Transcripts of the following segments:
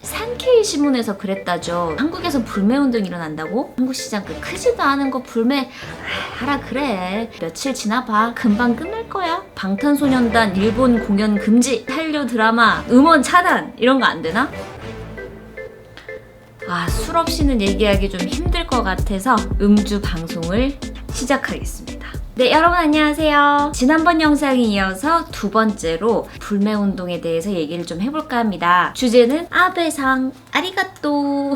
산케이 신문에서 그랬다죠. 한국에서 불매운동 일어난다고? 한국 시장 그 크지도 않은 거 불매 하라 그래. 며칠 지나봐. 금방 끝날 거야. 방탄소년단 일본 공연 금지, 한류 드라마 음원 차단 이런 거 안 되나? 술 없이는 얘기하기 좀 힘들 것 같아서 음주 방송을 시작하겠습니다. 네, 여러분 안녕하세요. 지난번 영상에 이어서 두 번째로 불매운동에 대해서 얘기를 좀 해볼까 합니다. 주제는 아베상 아리가또.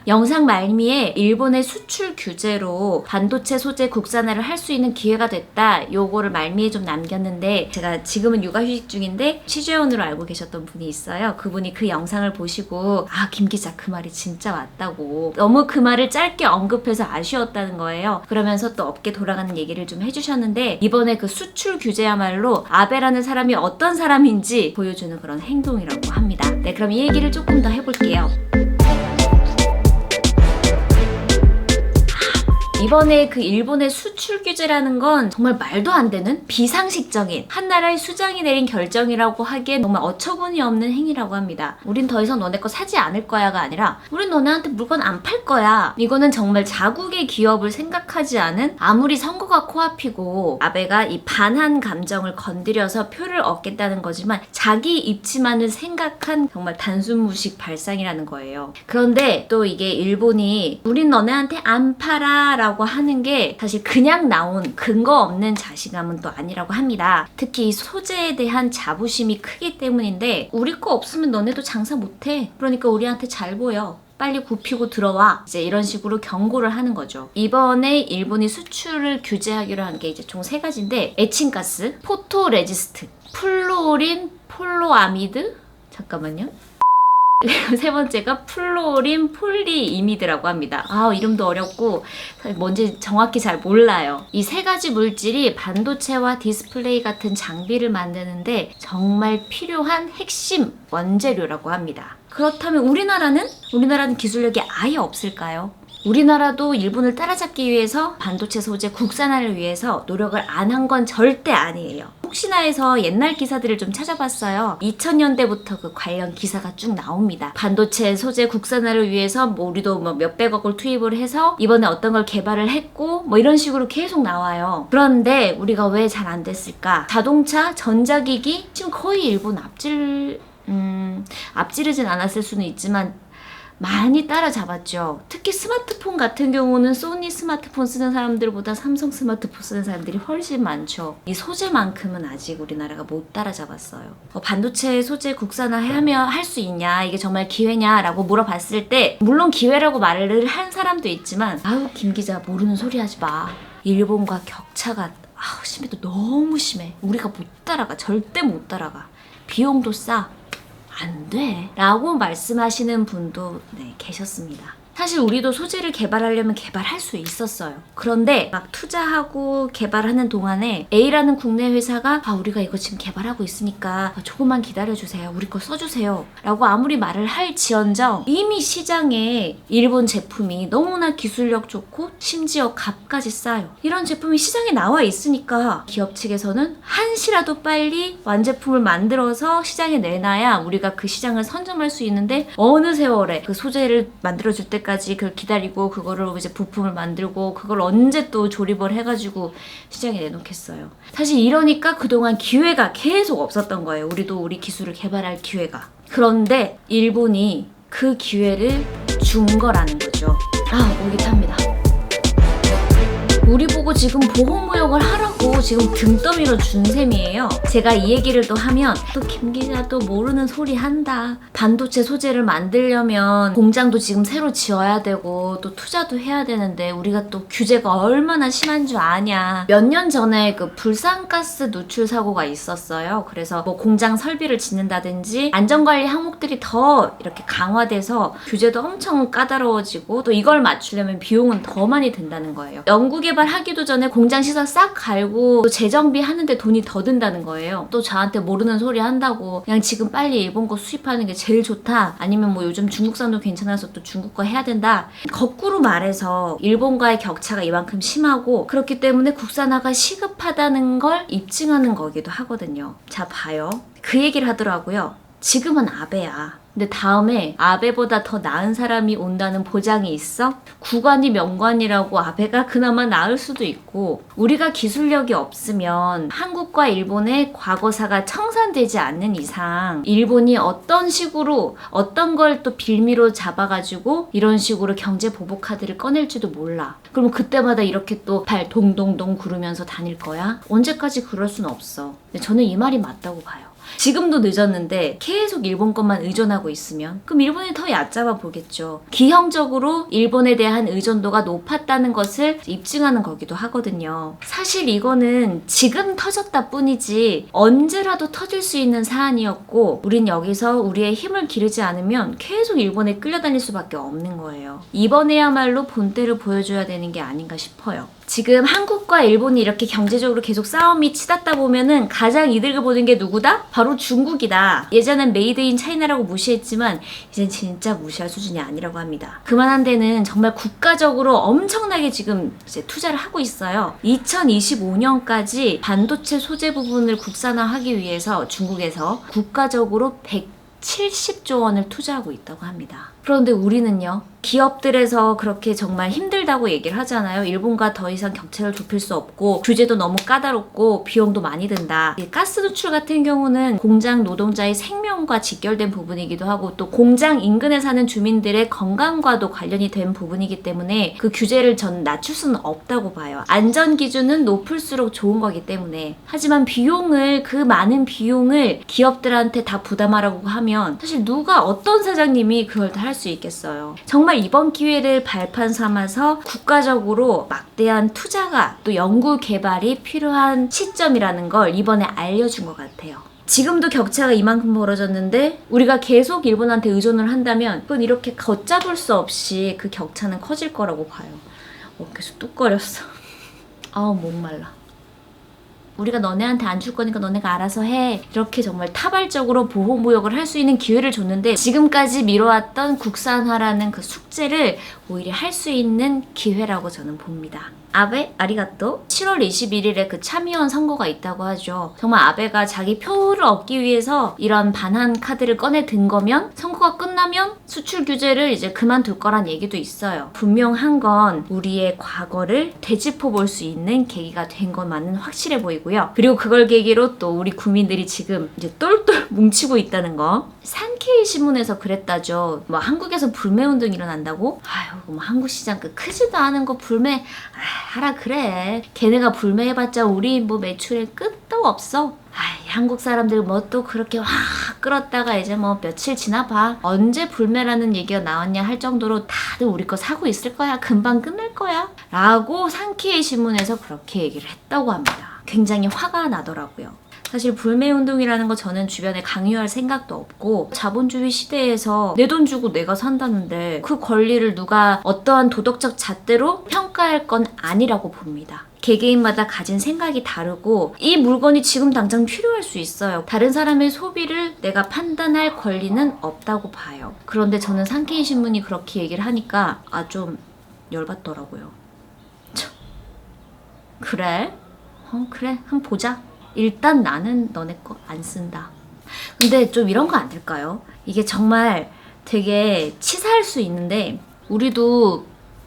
영상 말미에 일본의 수출 규제로 반도체 소재 국산화를 할 수 있는 기회가 됐다, 요거를 말미에 좀 남겼는데, 제가 지금은 육아휴직 중인데 취재원으로 알고 계셨던 분이 있어요. 그분이 그 영상을 보시고 김 기자 그 말이 진짜 맞다고, 너무 그 말을 짧게 언급해서 아쉬웠다는 거예요. 그러면서 또 업계 돌아가는 얘기를 좀 해주셨는데, 이번에 그 수출 규제야말로 아베라는 사람이 어떤 사람인지 보여주는 그런 행동이라고 합니다. 네, 그럼 이 얘기를 조금 더 해볼게요. 이번에 그 일본의 수출 규제라는 건 정말 말도 안 되는 비상식적인 한 나라의 수장이 내린 결정이라고 하기엔 정말 어처구니 없는 행위라고 합니다. 우린 더 이상 너네 거 사지 않을 거야가 아니라 우린 너네한테 물건 안 팔 거야. 이거는 정말 자국의 기업을 생각하지 않은, 아무리 선거가 코앞이고 아베가 이 반한 감정을 건드려서 표를 얻겠다는 거지만 자기 입지만을 생각한 정말 단순무식 발상이라는 거예요. 그런데 또 이게 일본이 우린 너네한테 안 팔아 라고 하는 게 사실 그냥 나온 근거 없는 자신감은 또 아니라고 합니다. 특히 이 소재에 대한 자부심이 크기 때문인데, 우리 거 없으면 너네도 장사 못해. 그러니까 우리한테 잘 보여. 빨리 굽히고 들어와. 이제 이런 식으로 경고를 하는 거죠. 이번에 일본이 수출을 규제하기로 한 게 이제 총 3가지인데, 에칭가스, 포토레지스트, 플루오린 폴로아미드, 잠깐만요. 세 번째가 플루오린 폴리이미드라고 합니다. 이름도 어렵고 뭔지 정확히 잘 몰라요. 이 3가지 물질이 반도체와 디스플레이 같은 장비를 만드는데 정말 필요한 핵심 원재료라고 합니다. 그렇다면 우리나라는 기술력이 아예 없을까요? 우리나라도 일본을 따라잡기 위해서 반도체 소재 국산화를 위해서 노력을 안 한 건 절대 아니에요. 혹시나 해서 옛날 기사들을 좀 찾아봤어요. 2000년대부터 그 관련 기사가 쭉 나옵니다. 반도체 소재 국산화를 위해서 우리도 몇백억을 투입을 해서 이번에 어떤 걸 개발을 했고 이런 식으로 계속 나와요. 그런데 우리가 왜 잘 안 됐을까? 자동차, 전자기기 지금 거의 일본 앞지르진 않았을 수는 있지만 많이 따라잡았죠. 특히 스마트폰 같은 경우는 소니 스마트폰 쓰는 사람들보다 삼성 스마트폰 쓰는 사람들이 훨씬 많죠. 이 소재만큼은 아직 우리나라가 못 따라잡았어요. 반도체 소재 국산화하면 할 수 있냐, 이게 정말 기회냐라고 물어봤을 때, 물론 기회라고 말을 한 사람도 있지만 김 기자 모르는 소리 하지 마. 일본과 격차가 심해도 너무 심해. 우리가 못 따라가. 절대 못 따라가. 비용도 싸. 안 돼 라고 말씀하시는 분도 계셨습니다. 사실 우리도 소재를 개발하려면 개발할 수 있었어요. 그런데 막 투자하고 개발하는 동안에 A라는 국내 회사가 우리가 이거 지금 개발하고 있으니까 조금만 기다려주세요. 우리 거 써주세요 라고 아무리 말을 할지언정 이미 시장에 일본 제품이 너무나 기술력 좋고 심지어 값까지 싸요. 이런 제품이 시장에 나와 있으니까 기업 측에서는 한시라도 빨리 완제품을 만들어서 시장에 내놔야 우리가 그 시장을 선점할 수 있는데, 어느 세월에 그 소재를 만들어줄 때까지 그걸 기다리고 그거를 이제 부품을 만들고 그걸 언제 또 조립을 해가지고 시장에 내놓겠어요. 사실 이러니까 그동안 기회가 계속 없었던 거예요. 우리도 우리 기술을 개발할 기회가. 그런데 일본이 그 기회를 준 거라는 거죠. 올깃합니다. 우리 보고 지금 보호무역을 하라고 지금 등 떠밀어 준 셈이에요. 제가 이 얘기를 또 하면 또 김 기자도 모르는 소리 한다. 반도체 소재를 만들려면 공장도 지금 새로 지어야 되고 또 투자도 해야 되는데 우리가 또 규제가 얼마나 심한 줄 아냐. 몇 년 전에 그 불산가스 누출 사고가 있었어요. 그래서 공장 설비를 짓는다든지 안전관리 항목들이 더 이렇게 강화돼서 규제도 엄청 까다로워지고 또 이걸 맞추려면 비용은 더 많이 든다는 거예요. 연구개 개발하기도 전에 공장 시설 싹 갈고 또 재정비 하는데 돈이 더 든다는 거예요. 또 저한테 모르는 소리 한다고 그냥 지금 빨리 일본 거 수입하는 게 제일 좋다, 아니면 요즘 중국산도 괜찮아서 또 중국 거 해야 된다. 거꾸로 말해서 일본과의 격차가 이만큼 심하고 그렇기 때문에 국산화가 시급하다는 걸 입증하는 거기도 하거든요. 자, 봐요. 그 얘기를 하더라고요. 지금은 아베야. 근데 다음에 아베보다 더 나은 사람이 온다는 보장이 있어? 구관이 명관이라고 아베가 그나마 나을 수도 있고, 우리가 기술력이 없으면 한국과 일본의 과거사가 청산되지 않는 이상 일본이 어떤 식으로 어떤 걸 또 빌미로 잡아가지고 이런 식으로 경제 보복 카드를 꺼낼지도 몰라. 그럼 그때마다 이렇게 또 발 동동동 구르면서 다닐 거야? 언제까지 그럴 순 없어. 근데 저는 이 말이 맞다고 봐요. 지금도 늦었는데 계속 일본 것만 의존하고 있으면 그럼 일본이 더 얕잡아 보겠죠. 기형적으로 일본에 대한 의존도가 높았다는 것을 입증하는 거기도 하거든요. 사실 이거는 지금 터졌다 뿐이지 언제라도 터질 수 있는 사안이었고, 우린 여기서 우리의 힘을 기르지 않으면 계속 일본에 끌려다닐 수밖에 없는 거예요. 이번에야말로 본때를 보여줘야 되는 게 아닌가 싶어요. 지금 한국과 일본이 이렇게 경제적으로 계속 싸움이 치닫다 보면은 가장 이득을 보는 게 누구다? 바로 중국이다. 예전엔 메이드 인 차이나라고 무시했지만 이젠 진짜 무시할 수준이 아니라고 합니다. 그만한 데는 정말 국가적으로 엄청나게 지금 이제 투자를 하고 있어요. 2025년까지 반도체 소재 부분을 국산화하기 위해서 중국에서 국가적으로 170조 원을 투자하고 있다고 합니다. 그런데 우리는요, 기업들에서 그렇게 정말 힘들다고 얘기를 하잖아요. 일본과 더 이상 격차를 좁힐 수 없고 규제도 너무 까다롭고 비용도 많이 든다. 가스 누출 같은 경우는 공장 노동자의 생명과 직결된 부분이기도 하고, 또 공장 인근에 사는 주민들의 건강과도 관련이 된 부분이기 때문에 그 규제를 전 낮출 수는 없다고 봐요. 안전 기준은 높을수록 좋은 거기 때문에. 하지만 그 많은 비용을 기업들한테 다 부담하라고 하면 사실 누가, 어떤 사장님이 그걸 다 할 수 있겠어요. 정말 이번 기회를 발판 삼아서 국가적으로 막대한 투자가, 또 연구 개발이 필요한 시점이라는 걸 이번에 알려준 것 같아요. 지금도 격차가 이만큼 벌어졌는데 우리가 계속 일본한테 의존을 한다면 그건 이렇게 걷잡을 수 없이 그 격차는 커질 거라고 봐요. 어깨에서 뚝거렸어. 아우 목말라. 우리가 너네한테 안 줄 거니까 너네가 알아서 해. 이렇게 정말 타발적으로 보호무역을 할 수 있는 기회를 줬는데 지금까지 미뤄왔던 국산화라는 그 숙제를 오히려 할 수 있는 기회라고 저는 봅니다. 아베 아리가또. 7월 21일에 그 참의원 선거가 있다고 하죠. 정말 아베가 자기 표를 얻기 위해서 이런 반한 카드를 꺼내 든 거면 선거가 끝나면 수출 규제를 이제 그만둘 거란 얘기도 있어요. 분명한 건 우리의 과거를 되짚어 볼 수 있는 계기가 된 것만은 확실해 보이고요. 그리고 그걸 계기로 또 우리 국민들이 지금 이제 똘똘 뭉치고 있다는 거. 산케이 신문에서 그랬다죠. 뭐 한국에서 불매운동 일어난다고? 아유, 뭐 한국 시장 그 크지도 않은 거 불매 하라 그래. 걔네가 불매해봤자 우리 뭐 매출에 끝도 없어. 아이, 한국 사람들 뭐 또 그렇게 확 끌었다가 이제 뭐 며칠 지나봐. 언제 불매라는 얘기가 나왔냐 할 정도로 다들 우리 거 사고 있을 거야. 금방 끝날 거야. 라고 산케이 신문에서 그렇게 얘기를 했다고 합니다. 굉장히 화가 나더라고요. 사실 불매운동이라는 거 저는 주변에 강요할 생각도 없고, 자본주의 시대에서 내 돈 주고 내가 산다는데 그 권리를 누가 어떠한 도덕적 잣대로 평가할 건 아니라고 봅니다. 개개인마다 가진 생각이 다르고 이 물건이 지금 당장 필요할 수 있어요. 다른 사람의 소비를 내가 판단할 권리는 없다고 봐요. 그런데 저는 산케이 신문이 그렇게 얘기를 하니까 좀 열받더라고요. 그래? 그래 한번 보자. 일단 나는 너네 거 안 쓴다. 근데 좀 이런 거 안 될까요? 이게 정말 되게 치사할 수 있는데 우리도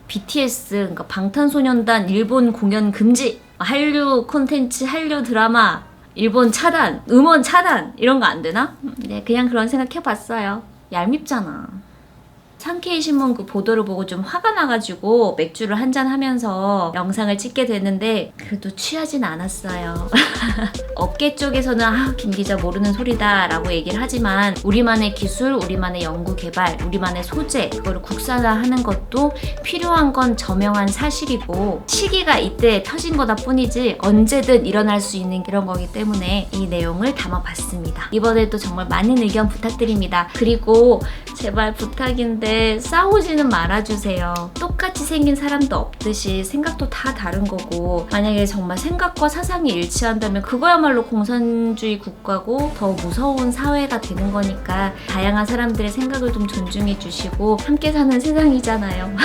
BTS, 그러니까 방탄소년단 일본 공연 금지, 한류 콘텐츠, 한류 드라마 일본 차단, 음원 차단 이런 거 안 되나? 네, 그냥 그런 생각 해봤어요. 얄밉잖아. 산케이 신문 그 보도를 보고 좀 화가 나가지고 맥주를 한잔 하면서 영상을 찍게 됐는데 그래도 취하진 않았어요. 업계 쪽에서는 김 기자 모르는 소리다 라고 얘기를 하지만 우리만의 기술, 우리만의 연구 개발, 우리만의 소재 그거를 국산화하는 것도 필요한 건 저명한 사실이고 시기가 이때 터진 거다 뿐이지 언제든 일어날 수 있는 그런 거기 때문에 이 내용을 담아봤습니다. 이번에도 정말 많은 의견 부탁드립니다. 그리고 제발 부탁인데 싸우지는 말아주세요. 똑같이 생긴 사람도 없듯이 생각도 다 다른 거고 만약에 정말 생각과 사상이 일치한다면 그거야말로 공산주의 국가고 더 무서운 사회가 되는 거니까 다양한 사람들의 생각을 좀 존중해 주시고 함께 사는 세상이잖아요.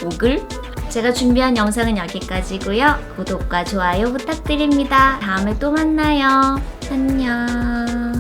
오글? 제가 준비한 영상은 여기까지고요. 구독과 좋아요 부탁드립니다. 다음에 또 만나요. 안녕.